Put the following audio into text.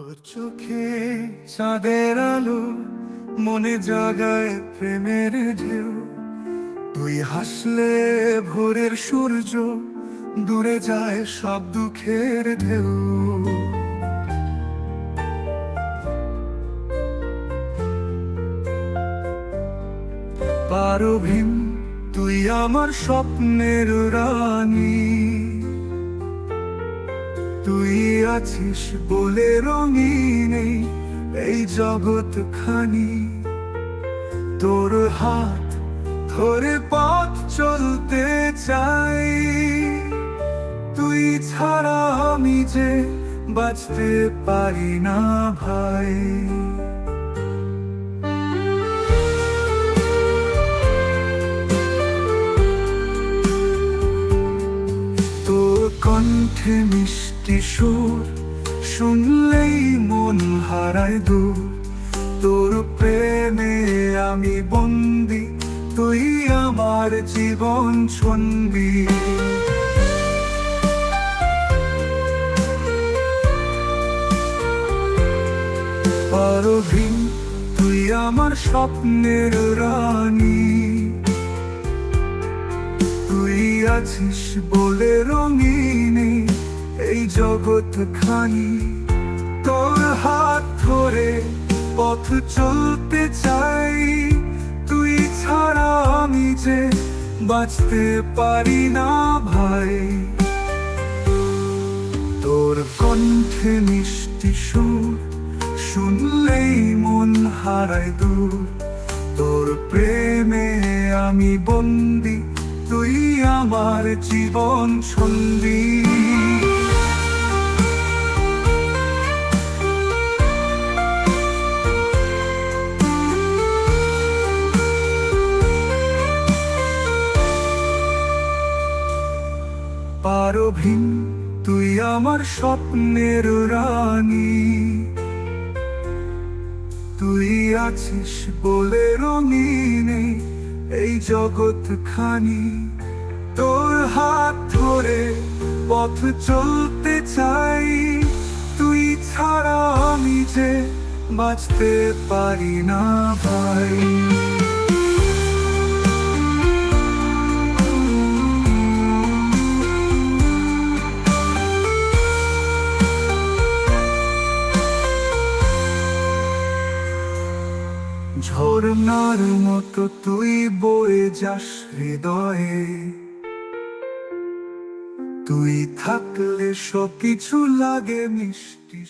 তোর চোখে চাঁদের আলো মনে জাগায় প্রেমের ঢেউ। তুই হাসলে ভোরের সূর্য দূরে যায় সব দুঃখের ঢেউ। পারভিন তুই আমার স্বপ্নের রানী, তুই আছিস বলে রঙিন এই জগৎ খানি। তোর হাত ধরে পথ চলতে চাই, তুই ছাড়া আমি যে বাঁচতে পারি না ভাই। তোর কণ্ঠে মিষ্টি সুর শুনলেই মন হারায় দূর। তোর প্রেমে আমি বন্দি, তুই আমার জীবন সঙ্গী। পারভিন তুই আমার স্বপ্নের রানী, তুই আছিস বলে রঙিন এই জগৎ খানি। তোর হাত ধরে পথ চলতে চাই, তুই ছাড়া আমি যে বাঁচতে পারি না ভাই। তোর কণ্ঠে মিষ্টি সুর শুনলেই মন হারায় দূর। তোর প্রেমে আমি বন্দি, তুই আমার জীবন সঙ্গী। পারভিন তুই আমার স্বপ্নের রানী, তুই আছিস বলে রঙিন এই জগৎ খানি। তোর হাত ধরে পথ চলতে চাই, তুই ছাড়া আমি যে বাঁচতে পারি না ভাই। ঝর্ণার মতো তুই বয়ে যাস হৃদয়ে, তুই থাকলে সব কিছু লাগে মিষ্টি।